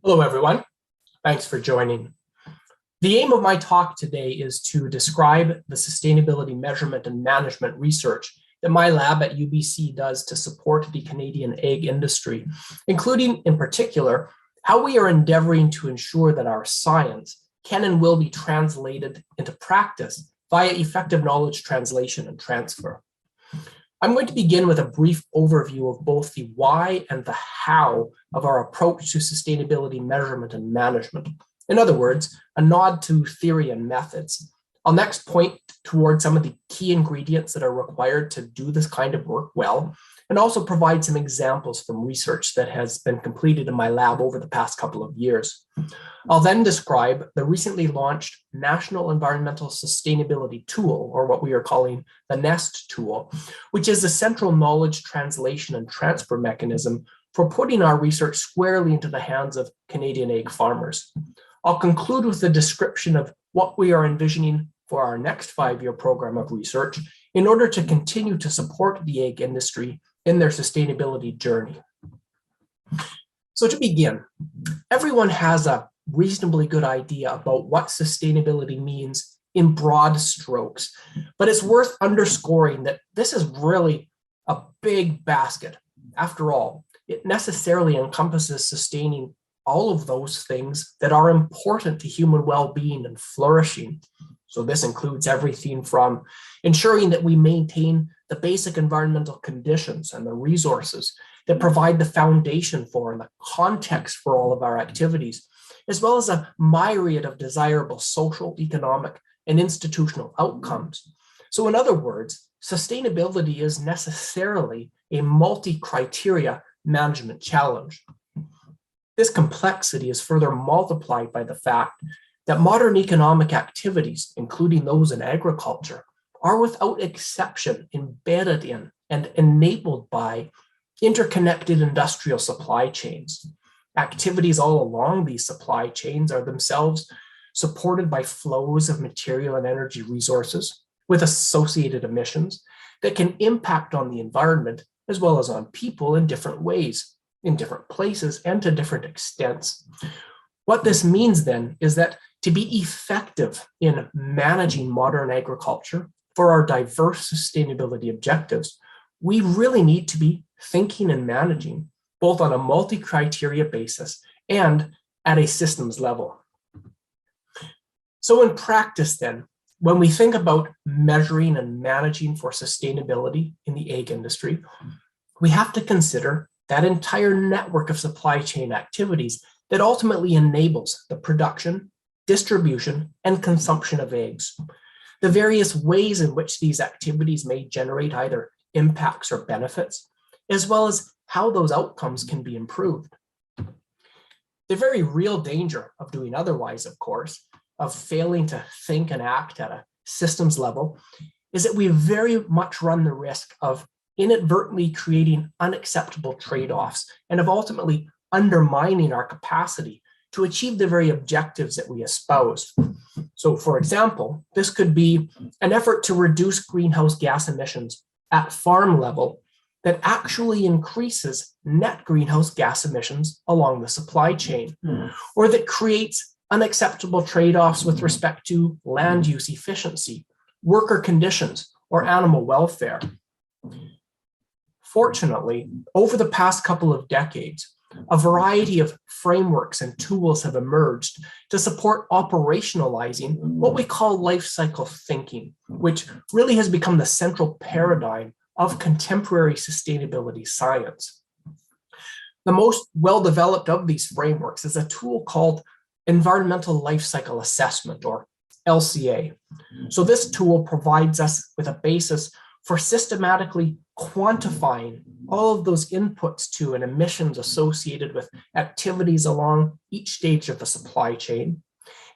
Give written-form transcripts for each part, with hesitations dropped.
Hello, everyone. Thanks for joining. The aim of my talk today is to describe the sustainability measurement and management research that my lab at UBC does to support the Canadian egg industry, including, in particular, how we are endeavoring to ensure that our science can and will be translated into practice via effective knowledge translation and transfer. I'm going to begin with a brief overview of both the why and the how of our approach to sustainability measurement and management. In other words, a nod to theory and methods. I'll next point towards some of the key ingredients that are required to do this kind of work well, and also provide some examples from research that has been completed in my lab over the past couple of years. I'll then describe the recently launched National Environmental Sustainability Tool, or what we are calling the NEST tool, which is the central knowledge translation and transfer mechanism for putting our research squarely into the hands of Canadian egg farmers. I'll conclude with a description of what we are envisioning for our next 5-year program of research in order to continue to support the egg industry in their sustainability journey. So to begin, everyone has a reasonably good idea about what sustainability means in broad strokes, but it's worth underscoring that this is really a big basket. After all, it necessarily encompasses sustaining all of those things that are important to human well-being and flourishing. So this includes everything from ensuring that we maintain the basic environmental conditions and the resources that provide the foundation for and the context for all of our activities, as well as a myriad of desirable social, economic, and institutional outcomes. So in other words, sustainability is necessarily a multi-criteria management challenge. This complexity is further multiplied by the fact that modern economic activities, including those in agriculture, are without exception embedded in and enabled by interconnected industrial supply chains. Activities all along these supply chains are themselves supported by flows of material and energy resources with associated emissions that can impact on the environment as well as on people in different ways, in different places, and to different extents. What this means then is that to be effective in managing modern agriculture for our diverse sustainability objectives, we really need to be thinking and managing both on a multi-criteria basis and at a systems level. So in practice then, when we think about measuring and managing for sustainability in the egg industry, we have to consider that entire network of supply chain activities that ultimately enables the production, distribution, and consumption of eggs. The various ways in which these activities may generate either impacts or benefits, as well as how those outcomes can be improved. The very real danger of doing otherwise, of course, of failing to think and act at a systems level, is that we very much run the risk of inadvertently creating unacceptable trade-offs and of ultimately undermining our capacity to achieve the very objectives that we espouse. So for example, this could be an effort to reduce greenhouse gas emissions at farm level that actually increases net greenhouse gas emissions along the supply chain, or that creates unacceptable trade-offs with respect to land use efficiency, worker conditions, or animal welfare. Fortunately, over the past couple of decades, a variety of frameworks and tools have emerged to support operationalizing what we call life cycle thinking, which really has become the central paradigm of contemporary sustainability science. The most well-developed of these frameworks is a tool called Environmental Life Cycle Assessment, or LCA. So this tool provides us with a basis for systematically quantifying all of those inputs to and emissions associated with activities along each stage of the supply chain,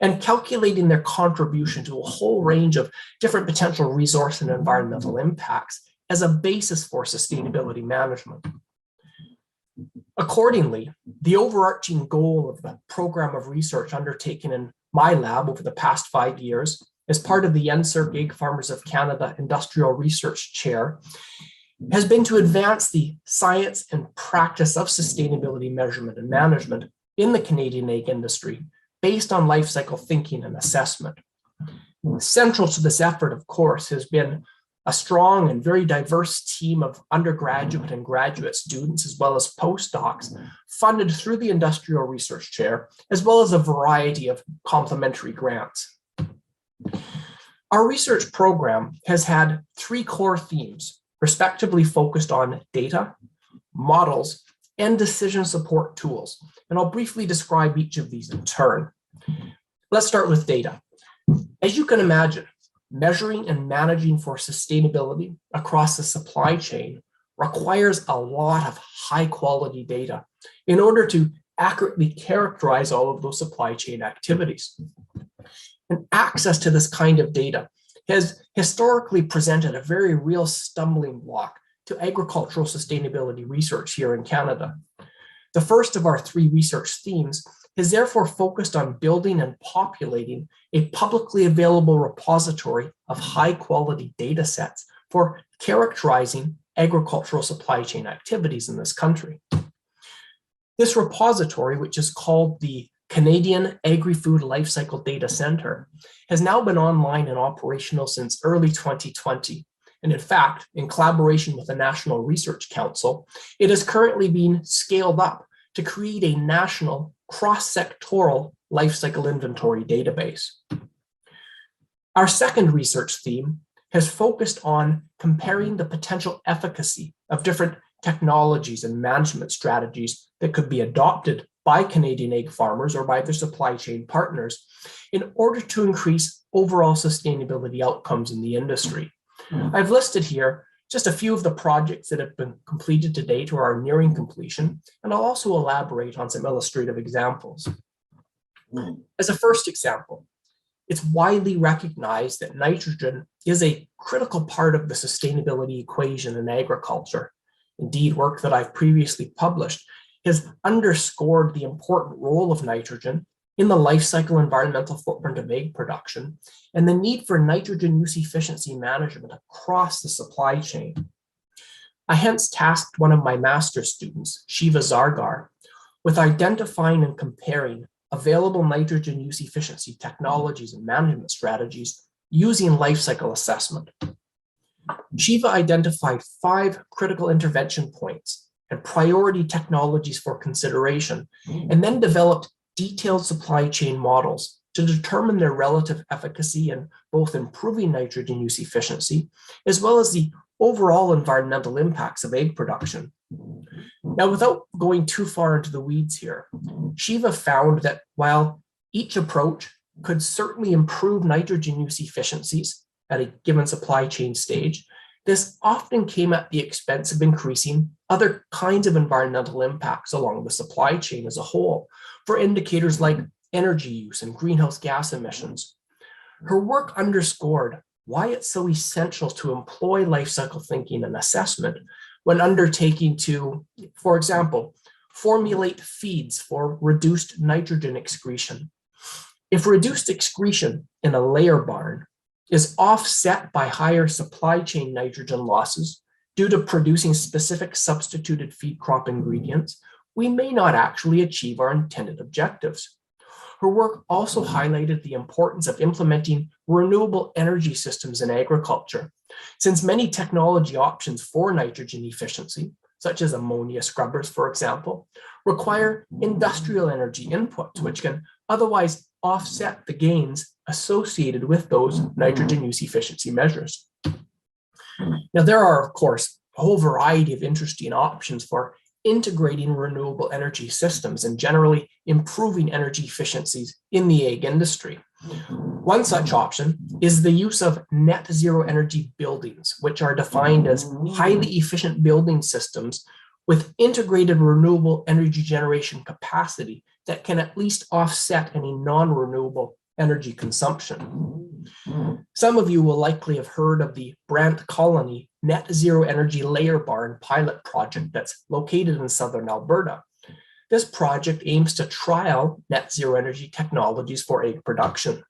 and calculating their contribution to a whole range of different potential resource and environmental impacts as a basis for sustainability management. Accordingly, the overarching goal of the program of research undertaken in my lab over the past 5 years as part of the NSERC Egg Farmers of Canada Industrial Research Chair has been to advance the science and practice of sustainability measurement and management in the Canadian egg industry based on life cycle thinking and assessment. Central to this effort, of course, has been a strong and very diverse team of undergraduate and graduate students, as well as postdocs, funded through the Industrial Research Chair, as well as a variety of complementary grants. Our research program has had three core themes, respectively focused on data, models, and decision support tools. And I'll briefly describe each of these in turn. Let's start with data. As you can imagine, measuring and managing for sustainability across the supply chain requires a lot of high quality data in order to accurately characterize all of those supply chain activities. And access to this kind of data has historically presented a very real stumbling block to agricultural sustainability research here in Canada. The first of our three research themes is therefore focused on building and populating a publicly available repository of high quality data sets for characterizing agricultural supply chain activities in this country. This repository, which is called the Canadian Agri-Food Lifecycle Data Center, has now been online and operational since early 2020. And in fact, in collaboration with the National Research Council, it is currently being scaled up to create a national cross-sectoral life cycle inventory database. Our second research theme has focused on comparing the potential efficacy of different technologies and management strategies that could be adopted by Canadian egg farmers or by their supply chain partners in order to increase overall sustainability outcomes in the industry. I've listed here just a few of the projects that have been completed to date or are nearing completion, and I'll also elaborate on some illustrative examples. As a first example, it's widely recognized that nitrogen is a critical part of the sustainability equation in agriculture. Indeed, work that I've previously published has underscored the important role of nitrogen in the life cycle environmental footprint of egg production and the need for nitrogen use efficiency management across the supply chain. I hence tasked one of my master's students, Shiva Zargar, with identifying and comparing available nitrogen use efficiency technologies and management strategies using life cycle assessment. Shiva identified 5 critical intervention points and priority technologies for consideration, and then developed detailed supply chain models to determine their relative efficacy in both improving nitrogen use efficiency, as well as the overall environmental impacts of egg production. Now, without going too far into the weeds here, Shiva found that while each approach could certainly improve nitrogen use efficiencies at a given supply chain stage, this often came at the expense of increasing other kinds of environmental impacts along the supply chain as a whole, for indicators like energy use and greenhouse gas emissions. Her work underscored why it's so essential to employ life cycle thinking and assessment when undertaking to, for example, formulate feeds for reduced nitrogen excretion. If reduced excretion in a layer barn is offset by higher supply chain nitrogen losses due to producing specific substituted feed crop ingredients, we may not actually achieve our intended objectives. Her work also highlighted the importance of implementing renewable energy systems in agriculture, since many technology options for nitrogen efficiency, such as ammonia scrubbers, for example, require industrial energy inputs, which can otherwise offset the gains associated with those nitrogen use efficiency measures. Now, there are, of course, a whole variety of interesting options for integrating renewable energy systems and generally improving energy efficiencies in the egg industry. One such option is the use of net zero energy buildings, which are defined as highly efficient building systems with integrated renewable energy generation capacity that can at least offset any non-renewable energy consumption. Some of you will likely have heard of the Brant Colony Net Zero Energy Layer Barn pilot project that's located in southern Alberta. This project aims to trial net zero energy technologies for egg production.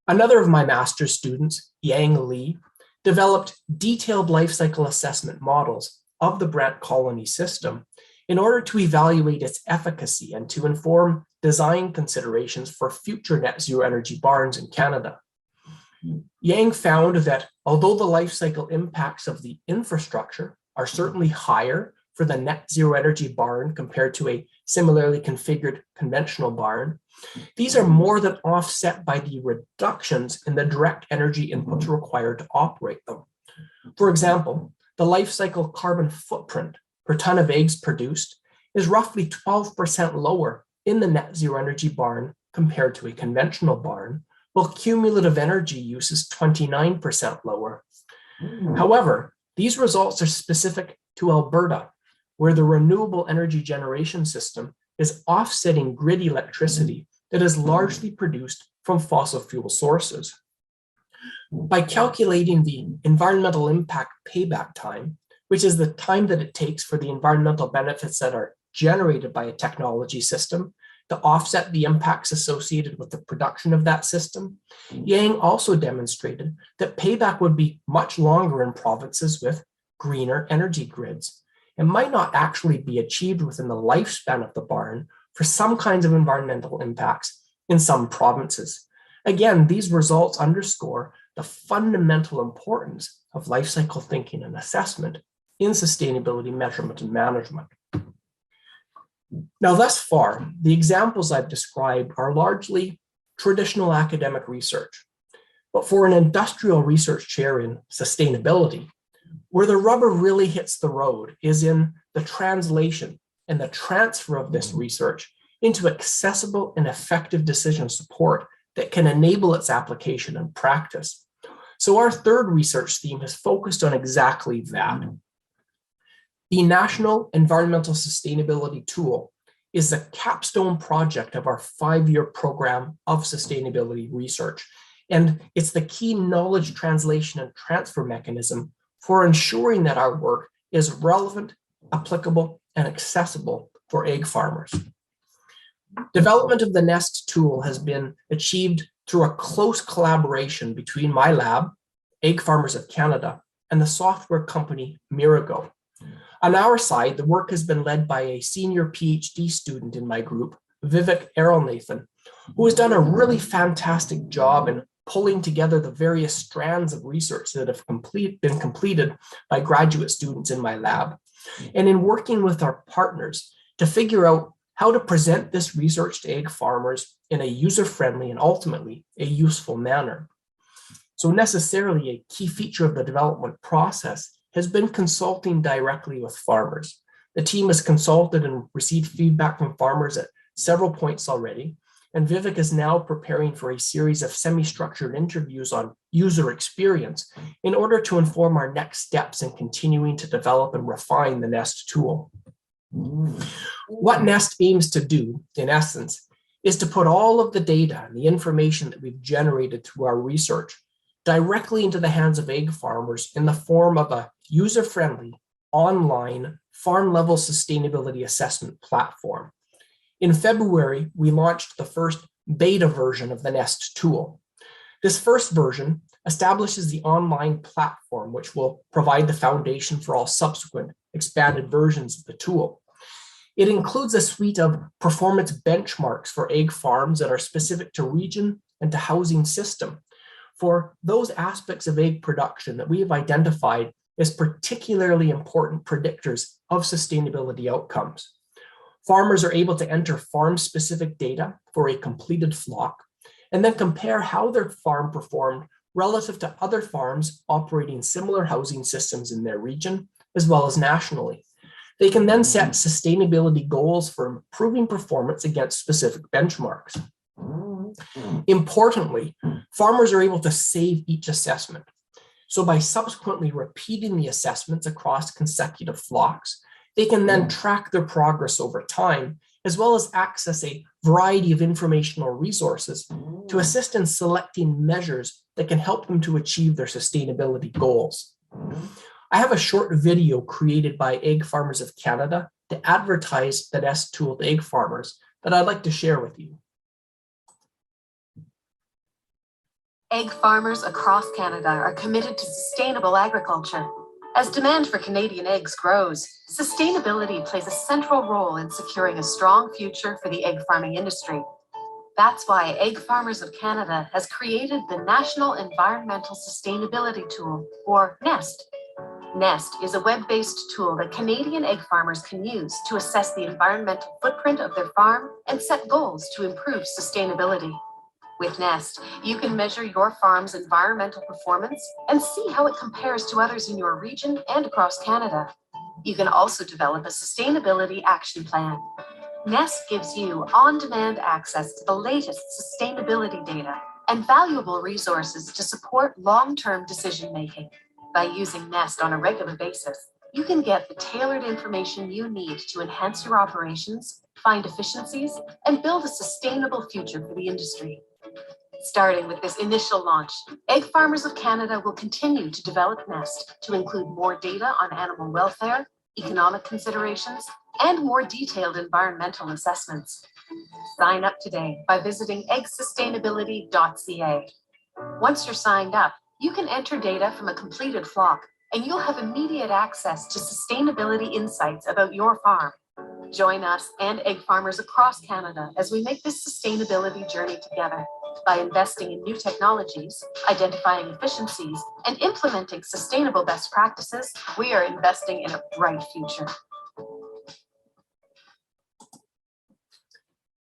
Another of my master's students, Yang Li, developed detailed life cycle assessment models of the Brant Colony system in order to evaluate its efficacy and to inform design considerations for future net zero energy barns in Canada. Yang found that although the life cycle impacts of the infrastructure are certainly higher for the net zero energy barn compared to a similarly configured conventional barn, these are more than offset by the reductions in the direct energy inputs required to operate them. For example, the life cycle carbon footprint per ton of eggs produced is roughly 12% lower in the net zero energy barn compared to a conventional barn, while cumulative energy use is 29% lower. However, these results are specific to Alberta, where the renewable energy generation system is offsetting grid electricity that is largely produced from fossil fuel sources. By calculating the environmental impact payback time, which is the time that it takes for the environmental benefits that are generated by a technology system to offset the impacts associated with the production of that system, Yang also demonstrated that payback would be much longer in provinces with greener energy grids and might not actually be achieved within the lifespan of the barn for some kinds of environmental impacts in some provinces. Again, these results underscore the fundamental importance of life cycle thinking and assessment in sustainability measurement and management. Now, thus far, the examples I've described are largely traditional academic research. But for an industrial research chair in sustainability, where the rubber really hits the road is in the translation and the transfer of this research into accessible and effective decision support that can enable its application in practice. So our third research theme has focused on exactly that. The National Environmental Sustainability Tool is the capstone project of our 5-year program of sustainability research. And it's the key knowledge translation and transfer mechanism for ensuring that our work is relevant, applicable, and accessible for egg farmers. Development of the NEST tool has been achieved through a close collaboration between my lab, Egg Farmers of Canada, and the software company Mirago. On our side, the work has been led by a senior PhD student in my group, Vivek Arulnathan, who has done a really fantastic job in pulling together the various strands of research that have been completed by graduate students in my lab, and in working with our partners to figure out how to present this research to egg farmers in a user-friendly and ultimately a useful manner. So necessarily a key feature of the development process has been consulting directly with farmers. The team has consulted and received feedback from farmers at several points already, and Vivek is now preparing for a series of semi-structured interviews on user experience in order to inform our next steps in continuing to develop and refine the NEST tool. What NEST aims to do, in essence, is to put all of the data and the information that we've generated through our research directly into the hands of egg farmers in the form of a user-friendly, online, farm-level sustainability assessment platform. In February, we launched the first beta version of the NEST tool. This first version establishes the online platform, which will provide the foundation for all subsequent expanded versions of the tool. It includes a suite of performance benchmarks for egg farms that are specific to region and to housing system for those aspects of egg production that we have identified as particularly important predictors of sustainability outcomes. Farmers are able to enter farm-specific data for a completed flock and then compare how their farm performed relative to other farms operating similar housing systems in their region, as well as nationally. They can then set sustainability goals for improving performance against specific benchmarks. Importantly, farmers are able to save each assessment. So by subsequently repeating the assessments across consecutive flocks, they can then track their progress over time, as well as access a variety of informational resources to assist in selecting measures that can help them to achieve their sustainability goals. I have a short video created by Egg Farmers of Canada to advertise the NEST tool to egg farmers that I'd like to share with you. Egg farmers across Canada are committed to sustainable agriculture. As demand for Canadian eggs grows, sustainability plays a central role in securing a strong future for the egg farming industry. That's why Egg Farmers of Canada has created the National Environmental Sustainability Tool, or NEST. NEST is a web-based tool that Canadian egg farmers can use to assess the environmental footprint of their farm and set goals to improve sustainability. With NEST, you can measure your farm's environmental performance and see how it compares to others in your region and across Canada. You can also develop a sustainability action plan. NEST gives you on-demand access to the latest sustainability data and valuable resources to support long-term decision-making. By using NEST on a regular basis, you can get the tailored information you need to enhance your operations, find efficiencies, and build a sustainable future for the industry. Starting with this initial launch, Egg Farmers of Canada will continue to develop NEST to include more data on animal welfare, economic considerations, and more detailed environmental assessments. Sign up today by visiting eggsustainability.ca. Once you're signed up, you can enter data from a completed flock, and you'll have immediate access to sustainability insights about your farm. Join us and egg farmers across Canada as we make this sustainability journey together. By investing in new technologies, identifying efficiencies, and implementing sustainable best practices, we are investing in a bright future.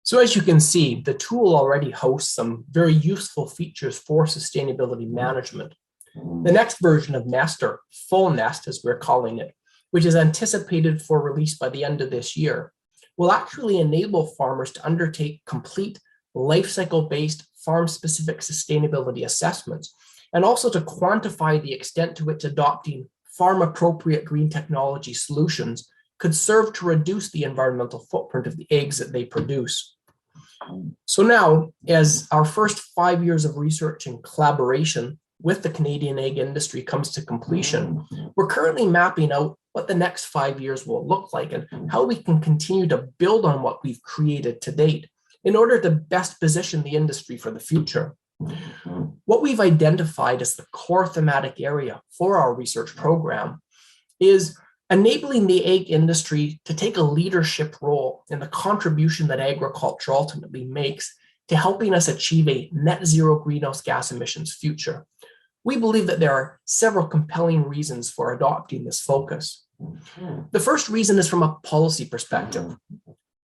So as you can see, the tool already hosts some very useful features for sustainability management. The next version of NEST, or full NEST as we're calling it, which is anticipated for release by the end of this year, will actually enable farmers to undertake complete life cycle-based farm-specific sustainability assessments, and also to quantify the extent to which adopting farm-appropriate green technology solutions could serve to reduce the environmental footprint of the eggs that they produce. So now, as our first 5 years of research and collaboration with the Canadian egg industry comes to completion, we're currently mapping out what the next 5 years will look like and how we can continue to build on what we've created to date in order to best position the industry for the future. What we've identified as the core thematic area for our research program is enabling the egg industry to take a leadership role in the contribution that agriculture ultimately makes to helping us achieve a net zero greenhouse gas emissions future. We believe that there are several compelling reasons for adopting this focus. The first reason is from a policy perspective.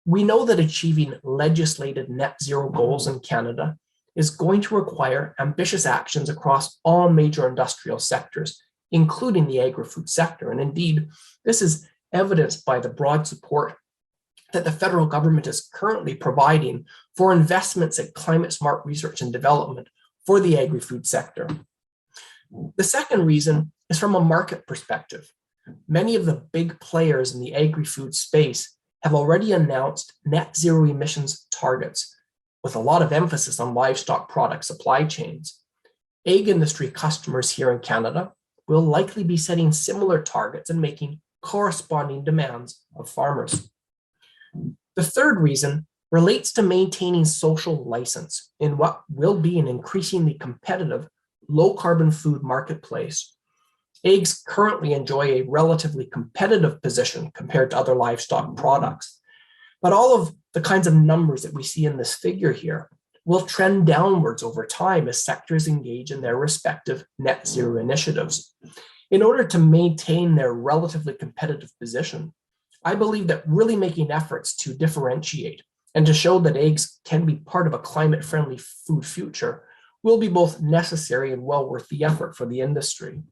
We know that achieving legislated net zero goals in Canada is going to require ambitious actions across all major industrial sectors, including the agri-food sector. And indeed, this is evidenced by the broad support that the federal government is currently providing for investments in climate-smart research and development for the agri-food sector. The second reason is from a market perspective. Many of the big players in the agri-food space have already announced net zero emissions targets, with a lot of emphasis on livestock product supply chains. Egg industry customers here in Canada will likely be setting similar targets and making corresponding demands of farmers. The third reason relates to maintaining social license in what will be an increasingly competitive low-carbon food marketplace. Eggs currently enjoy a relatively competitive position compared to other livestock products, but all of the kinds of numbers that we see in this figure here will trend downwards over time as sectors engage in their respective net zero initiatives. In order to maintain their relatively competitive position, I believe that really making efforts to differentiate and to show that eggs can be part of a climate-friendly food future will be both necessary and well worth the effort for the industry.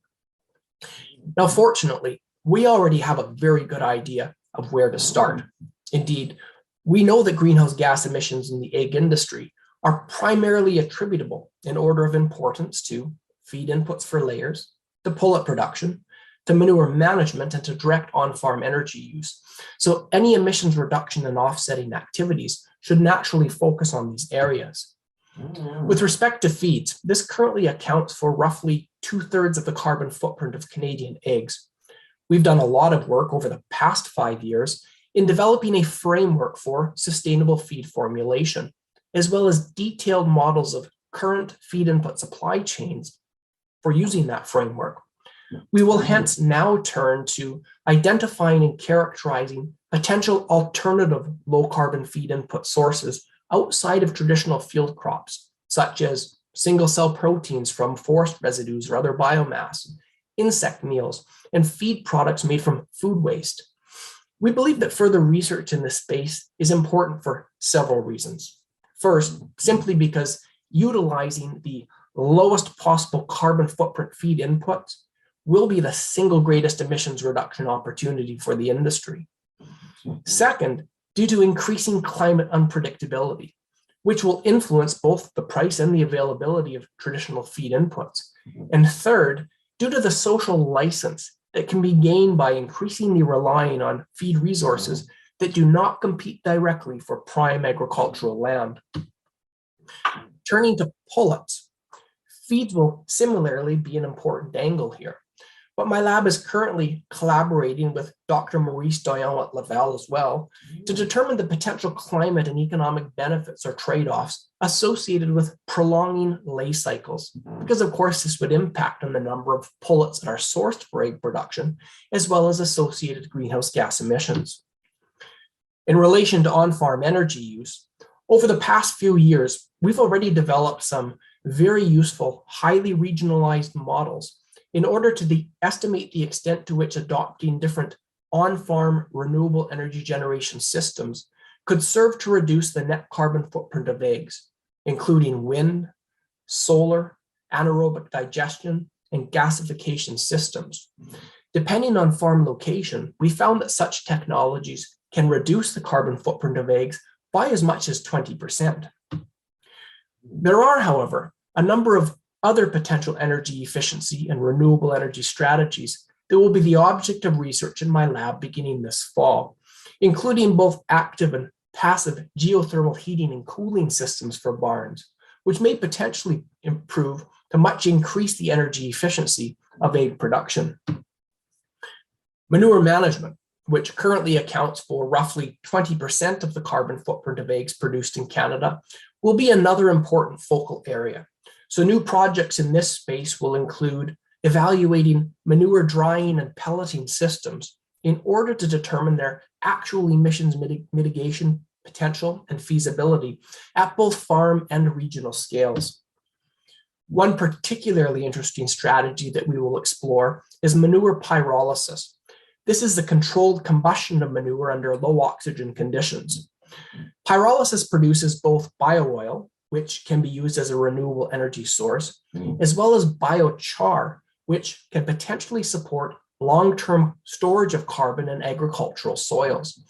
Now, fortunately, we already have a very good idea of where to start. Indeed, we know that greenhouse gas emissions in the egg industry are primarily attributable in order of importance to feed inputs for layers, to pullet production, to manure management, and to direct on-farm energy use. So any emissions reduction and offsetting activities should naturally focus on these areas. With respect to feeds, this currently accounts for roughly 2/3 of the carbon footprint of Canadian eggs. We've done a lot of work over the past 5 years in developing a framework for sustainable feed formulation, as well as detailed models of current feed input supply chains for using that framework. We will hence now turn to identifying and characterizing potential alternative low-carbon feed input sources outside of traditional field crops, such as single-cell proteins from forest residues or other biomass, insect meals, and feed products made from food waste. We believe that further research in this space is important for several reasons. First, simply because utilizing the lowest possible carbon footprint feed inputs will be the single greatest emissions reduction opportunity for the industry. Second, due to increasing climate unpredictability, which will influence both the price and the availability of traditional feed inputs. And third, due to the social license that can be gained by increasingly relying on feed resources that do not compete directly for prime agricultural land. Turning to pullets, feeds will similarly be an important angle here. But my lab is currently collaborating with Dr. Maurice Doyon at Laval as well to determine the potential climate and economic benefits or trade-offs associated with prolonging lay cycles, because of course this would impact on the number of pullets that are sourced for egg production, as well as associated greenhouse gas emissions. In relation to on-farm energy use, over the past few years, we've already developed some very useful, highly regionalized models in order to estimate the extent to which adopting different on-farm renewable energy generation systems could serve to reduce the net carbon footprint of eggs, including wind, solar, anaerobic digestion, and gasification systems. Depending on farm location, we found that such technologies can reduce the carbon footprint of eggs by as much as 20%. There are, however, a number of other potential energy efficiency and renewable energy strategies that will be the object of research in my lab beginning this fall, including both active and passive geothermal heating and cooling systems for barns, which may potentially improve to much increase the energy efficiency of egg production. Manure management, which currently accounts for roughly 20% of the carbon footprint of eggs produced in Canada, will be another important focal area. So new projects in this space will include evaluating manure drying and pelleting systems in order to determine their actual emissions mitigation potential and feasibility at both farm and regional scales. One particularly interesting strategy that we will explore is manure pyrolysis. This is the controlled combustion of manure under low oxygen conditions. Pyrolysis produces both bio-oil, which can be used as a renewable energy source, as well as biochar, which can potentially support long-term storage of carbon in agricultural soils.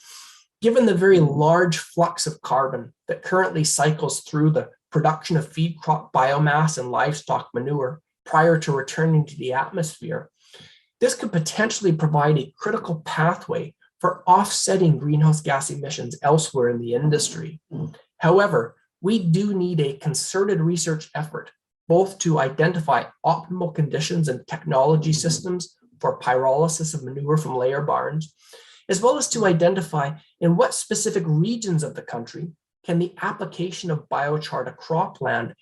Given the very large flux of carbon that currently cycles through the production of feed crop biomass and livestock manure prior to returning to the atmosphere, this could potentially provide a critical pathway for offsetting greenhouse gas emissions elsewhere in the industry. However, we do need a concerted research effort, both to identify optimal conditions and technology systems for pyrolysis of manure from layer barns, as well as to identify in what specific regions of the country can the application of biochar to cropland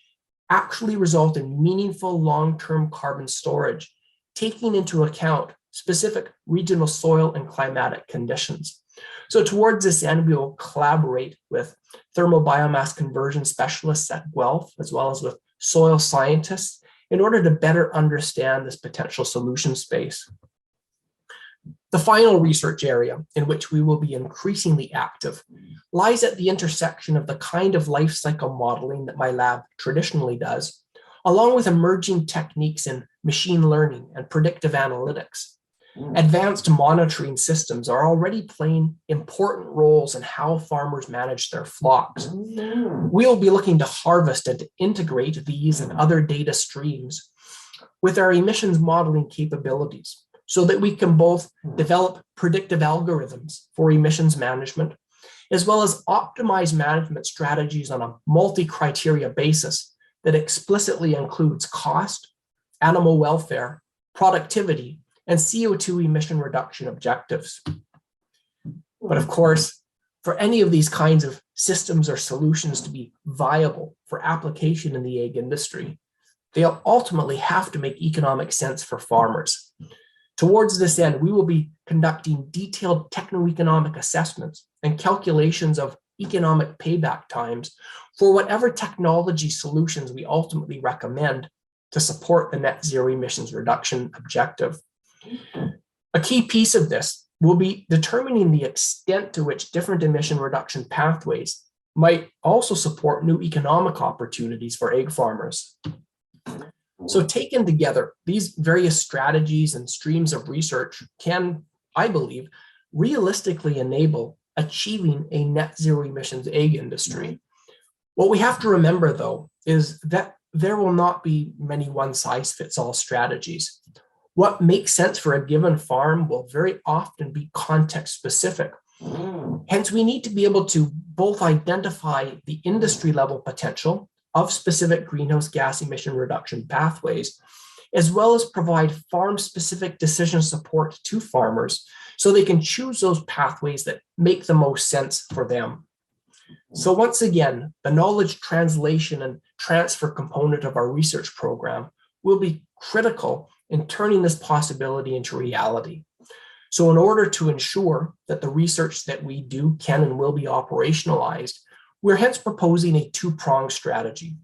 actually result in meaningful long-term carbon storage, taking into account specific regional soil and climatic conditions. So towards this end, we will collaborate with thermal biomass conversion specialists at Guelph, as well as with soil scientists, in order to better understand this potential solution space. The final research area in which we will be increasingly active lies at the intersection of the kind of life cycle modeling that my lab traditionally does, along with emerging techniques in machine learning and predictive analytics. Advanced monitoring systems are already playing important roles in how farmers manage their flocks. We'll be looking to harvest and to integrate these and other data streams with our emissions modeling capabilities so that we can both develop predictive algorithms for emissions management, as well as optimize management strategies on a multi-criteria basis that explicitly includes cost, animal welfare, productivity, and CO2 emission reduction objectives. But of course, for any of these kinds of systems or solutions to be viable for application in the egg industry, they'll ultimately have to make economic sense for farmers. Towards this end, we will be conducting detailed techno-economic assessments and calculations of economic payback times for whatever technology solutions we ultimately recommend to support the net zero emissions reduction objective. A key piece of this will be determining the extent to which different emission reduction pathways might also support new economic opportunities for egg farmers. So taken together, these various strategies and streams of research can, I believe, realistically enable achieving a net zero emissions egg industry. What we have to remember, though, is that there will not be many one-size-fits-all strategies. What makes sense for a given farm will very often be context-specific. Hence, we need to be able to both identify the industry-level potential of specific greenhouse gas emission reduction pathways, as well as provide farm-specific decision support to farmers so they can choose those pathways that make the most sense for them. So once again, the knowledge translation and transfer component of our research program will be critical in turning this possibility into reality. So in order to ensure that the research that we do can and will be operationalized, we're hence proposing a two-pronged strategy.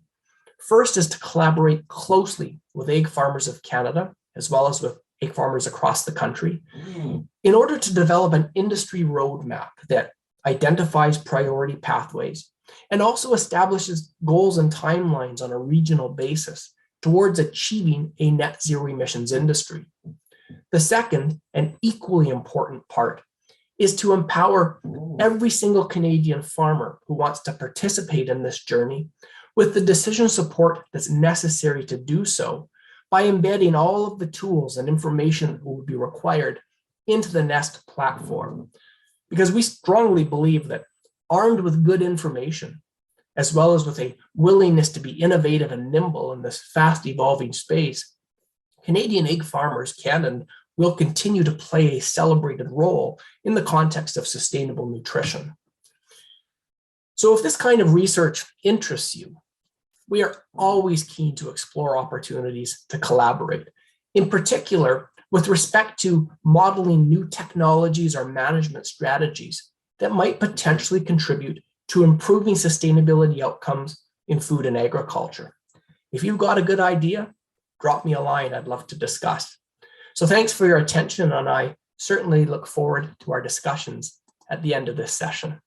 First is to collaborate closely with egg farmers of Canada, as well as with egg farmers across the country, in order to develop an industry roadmap that identifies priority pathways and also establishes goals and timelines on a regional basis towards achieving a net zero emissions industry. The second and equally important part is to empower every single Canadian farmer who wants to participate in this journey with the decision support that's necessary to do so by embedding all of the tools and information that will be required into the NEST platform. Because we strongly believe that armed with good information, as well as with a willingness to be innovative and nimble in this fast evolving space, Canadian egg farmers can and will continue to play a celebrated role in the context of sustainable nutrition. So if this kind of research interests you, we are always keen to explore opportunities to collaborate, in particular with respect to modeling new technologies or management strategies that might potentially contribute to improving sustainability outcomes in food and agriculture. If you've got a good idea, drop me a line. I'd love to discuss. So thanks for your attention, and I certainly look forward to our discussions at the end of this session.